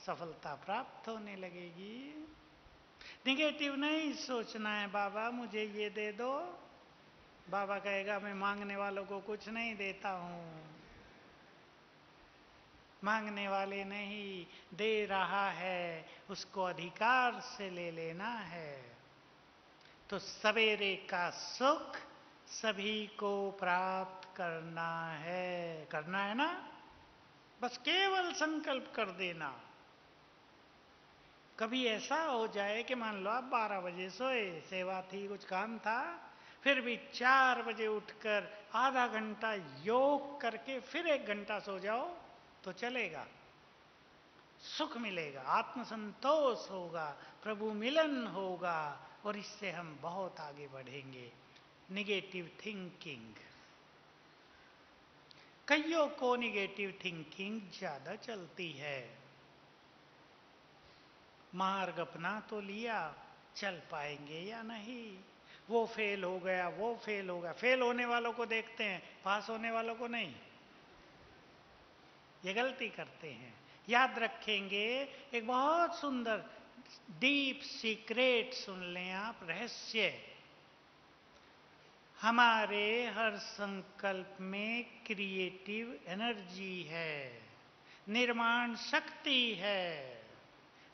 सफलता प्राप्त होने लगेगी। निगेटिव नहीं सोचना है, बाबा मुझे ये दे दो। बाबा कहेगा मैं मांगने वालों को कुछ नहीं देता हूं। मांगने वाले नहीं, दे रहा है, उसको अधिकार से ले लेना है। तो सवेरे का सुख सभी को प्राप्त करना है। करना है ना? बस केवल संकल्प कर देना। कभी ऐसा हो जाए कि मान लो आप 12 बजे सोए, सेवा थी, कुछ काम था, फिर भी 4 बजे उठकर आधा घंटा योग करके फिर 1 घंटा सो जाओ तो चलेगा। सुख मिलेगा, आत्मसंतोष होगा, प्रभु मिलन होगा, और इससे हम बहुत आगे बढ़ेंगे। निगेटिव थिंकिंग, कईयों को निगेटिव थिंकिंग ज्यादा चलती है। मार्ग अपना तो लिया, चल पाएंगे या नहीं, वो फेल हो गया, वो फेल हो गया। फेल होने वालों को देखते हैं, पास होने वालों को नहीं। ये गलती करते हैं। याद रखेंगे, एक बहुत सुंदर डीप सीक्रेट सुन लें आप, रहस्य। हमारे हर संकल्प में क्रिएटिव एनर्जी है, निर्माण शक्ति है,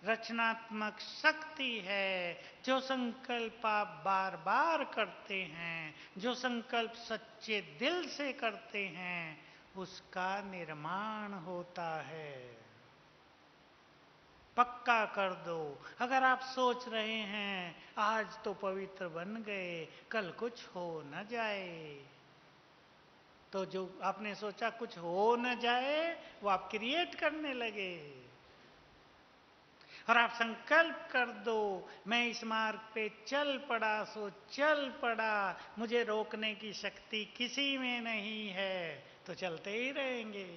रचनात्मक शक्ति है। जो संकल्प आप बार बार करते हैं, जो संकल्प सच्चे दिल से करते हैं, उसका निर्माण होता है। पक्का कर दो। अगर आप सोच रहे हैं आज तो पवित्र बन गए, कल कुछ हो न जाए, तो जो आपने सोचा कुछ हो न जाए वो आप क्रिएट करने लगे। और आप संकल्प कर दो, मैं इस मार्ग पे चल पड़ा सो चल पड़ा, मुझे रोकने की शक्ति किसी में नहीं है, तो चलते ही रहेंगे।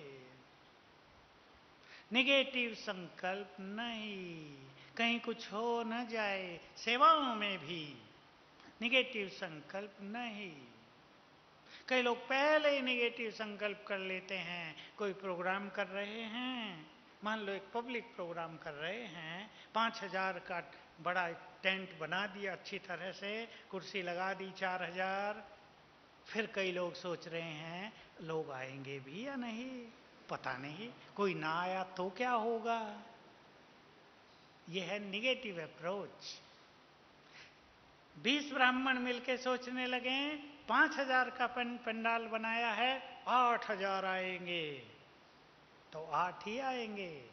निगेटिव संकल्प नहीं, कहीं कुछ हो न जाए, सेवाओं में भी निगेटिव संकल्प नहीं। कई लोग पहले ही निगेटिव संकल्प कर लेते हैं। कोई प्रोग्राम कर रहे हैं, मान लो एक पब्लिक प्रोग्राम कर रहे हैं, 5,000 का बड़ा टेंट बना दिया अच्छी तरह से, कुर्सी लगा दी 4,000। फिर कई लोग सोच रहे हैं लोग आएंगे भी या नहीं, पता नहीं, कोई ना आया तो क्या होगा। यह है निगेटिव अप्रोच। 20 ब्राह्मण मिलके सोचने लगे 5,000 का पंडाल बनाया है, 8,000 आएंगे, तो 8 ही आएंगे।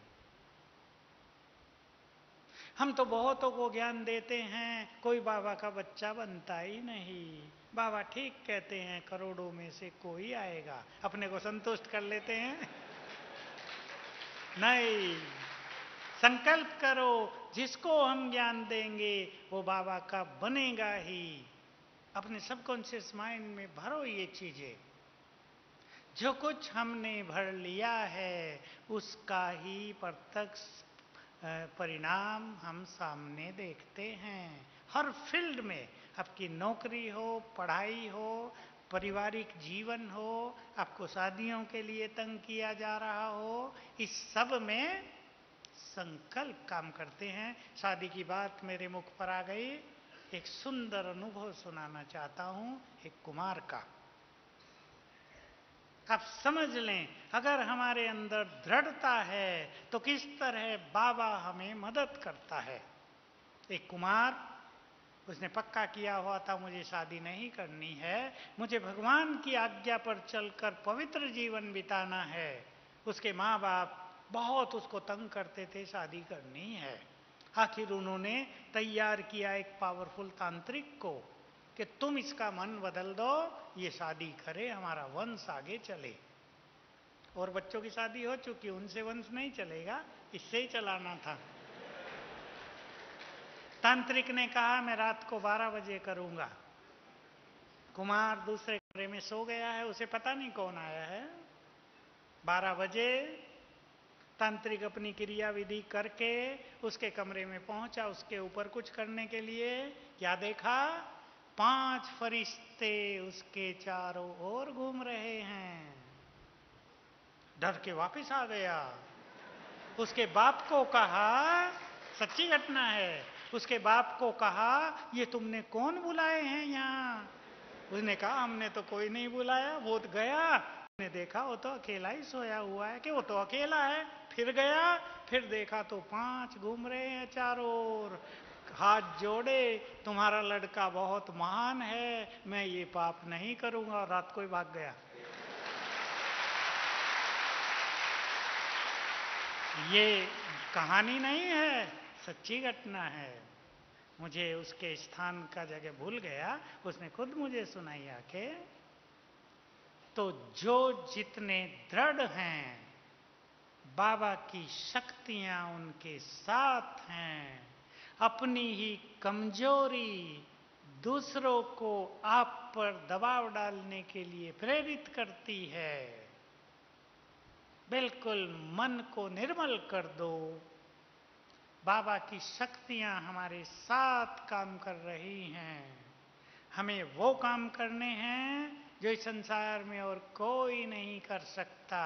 हम तो बहुतों को ज्ञान देते हैं, कोई बाबा का बच्चा बनता ही नहीं। बाबा ठीक कहते हैं, करोड़ों में से कोई आएगा, अपने को संतुष्ट कर लेते हैं। नहीं, संकल्प करो, जिसको हम ज्ञान देंगे वो बाबा का बनेगा ही। अपने सबकॉन्शियस माइंड में भरो ये चीजें। जो कुछ हमने भर लिया है उसका ही प्रत्यक्ष परिणाम हम सामने देखते हैं। हर फील्ड में, आपकी नौकरी हो, पढ़ाई हो, पारिवारिक जीवन हो, आपको शादियों के लिए तंग किया जा रहा हो, इस सब में संकल्प काम करते हैं। शादी की बात मेरे मुख पर आ गई, एक सुंदर अनुभव सुनाना चाहता हूं एक कुमार का। आप समझ लें, अगर हमारे अंदर दृढ़ता है तो किस तरह बाबा हमें मदद करता है। एक कुमार, उसने पक्का किया हुआ था मुझे शादी नहीं करनी है, मुझे भगवान की आज्ञा पर चलकर पवित्र जीवन बिताना है। उसके माँ बाप बहुत उसको तंग करते थे, शादी करनी है। आखिर उन्होंने तैयार किया एक पावरफुल तांत्रिक को कि तुम इसका मन बदल दो, ये शादी करे, हमारा वंश आगे चले। और बच्चों की शादी हो चुकी, उनसे वंश नहीं चलेगा, इससे ही चलाना था। तांत्रिक ने कहा मैं रात को 12 बजे करूंगा। कुमार दूसरे कमरे में सो गया है, उसे पता नहीं कौन आया है। 12 बजे तांत्रिक अपनी क्रिया विधि करके उसके कमरे में पहुंचा, उसके ऊपर कुछ करने के लिए। क्या देखा? 5 फरिश्ते उसके चारों ओर घूम रहे हैं। डर के वापस आ गया। उसके बाप को कहा, सच्ची घटना है, उसके बाप को कहा ये तुमने कौन बुलाए हैं यहाँ? उसने कहा हमने तो कोई नहीं बुलाया। वो गया, उसने देखा वो तो अकेला ही सोया हुआ है, कि वो तो अकेला है। फिर गया, फिर देखा तो 5 घूम रहे हैं चारों ओर। हाथ जोड़े, तुम्हारा लड़का बहुत महान है, मैं ये पाप नहीं करूंगा, और रात को ही भाग गया। ये कहानी नहीं है, सच्ची घटना है। मुझे उसके स्थान का जगह भूल गया, उसने खुद मुझे सुनाई आके। तो जो जितने दृढ़ हैं, बाबा की शक्तियां उनके साथ हैं। अपनी ही कमजोरी दूसरों को आप पर दबाव डालने के लिए प्रेरित करती है। बिल्कुल मन को निर्मल कर दो, बाबा की शक्तियां हमारे साथ काम कर रही हैं। हमें वो काम करने हैं जो इस संसार में और कोई नहीं कर सकता।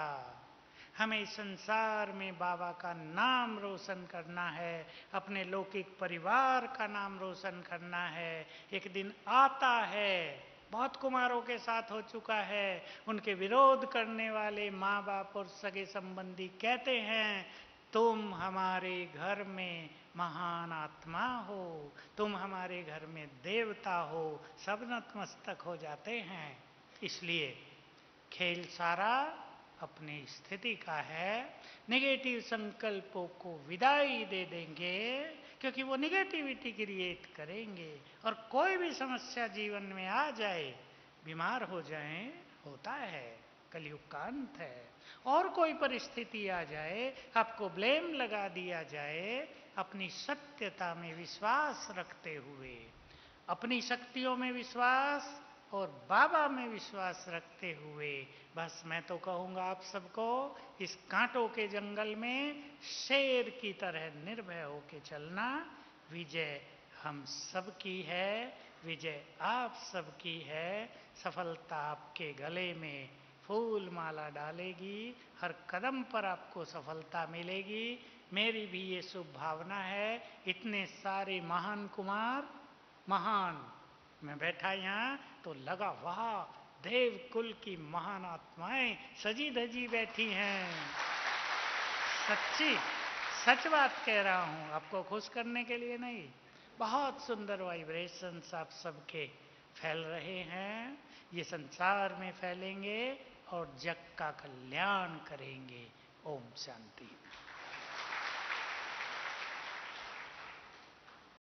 हमें इस संसार में बाबा का नाम रोशन करना है, अपने लौकिक परिवार का नाम रोशन करना है। एक दिन आता है, बहुत कुमारों के साथ हो चुका है, उनके विरोध करने वाले माँ बाप और सगे संबंधी कहते हैं तुम हमारे घर में महान आत्मा हो, तुम हमारे घर में देवता हो। सब नतमस्तक हो जाते हैं। इसलिए खेल सारा अपनी स्थिति का है। नेगेटिव संकल्पों को विदाई दे देंगे, क्योंकि वो निगेटिविटी क्रिएट करेंगे। और कोई भी समस्या जीवन में आ जाए, बीमार हो जाए, होता है, कलयुग का अंत है। और कोई परिस्थिति आ जाए, आपको ब्लेम लगा दिया जाए, अपनी सत्यता में विश्वास रखते हुए, अपनी शक्तियों में विश्वास और बाबा में विश्वास रखते हुए, बस मैं तो कहूँगा आप सबको, इस कांटों के जंगल में शेर की तरह निर्भय होके चलना। विजय हम सबकी है, विजय आप सबकी है। सफलता आपके गले में फूल माला डालेगी, हर कदम पर आपको सफलता मिलेगी। मेरी भी ये शुभ भावना है। इतने सारे महान कुमार, महान, मैं बैठा यहाँ तो लगा वाह, देव कुल की महान आत्माएं सजी धजी बैठी हैं। सच्ची सच बात कह रहा हूँ, आपको खुश करने के लिए नहीं। बहुत सुंदर वाइब्रेशंस आप सबके फैल रहे हैं, ये संसार में फैलेंगे और जग का कल्याण करेंगे। ओम शांति।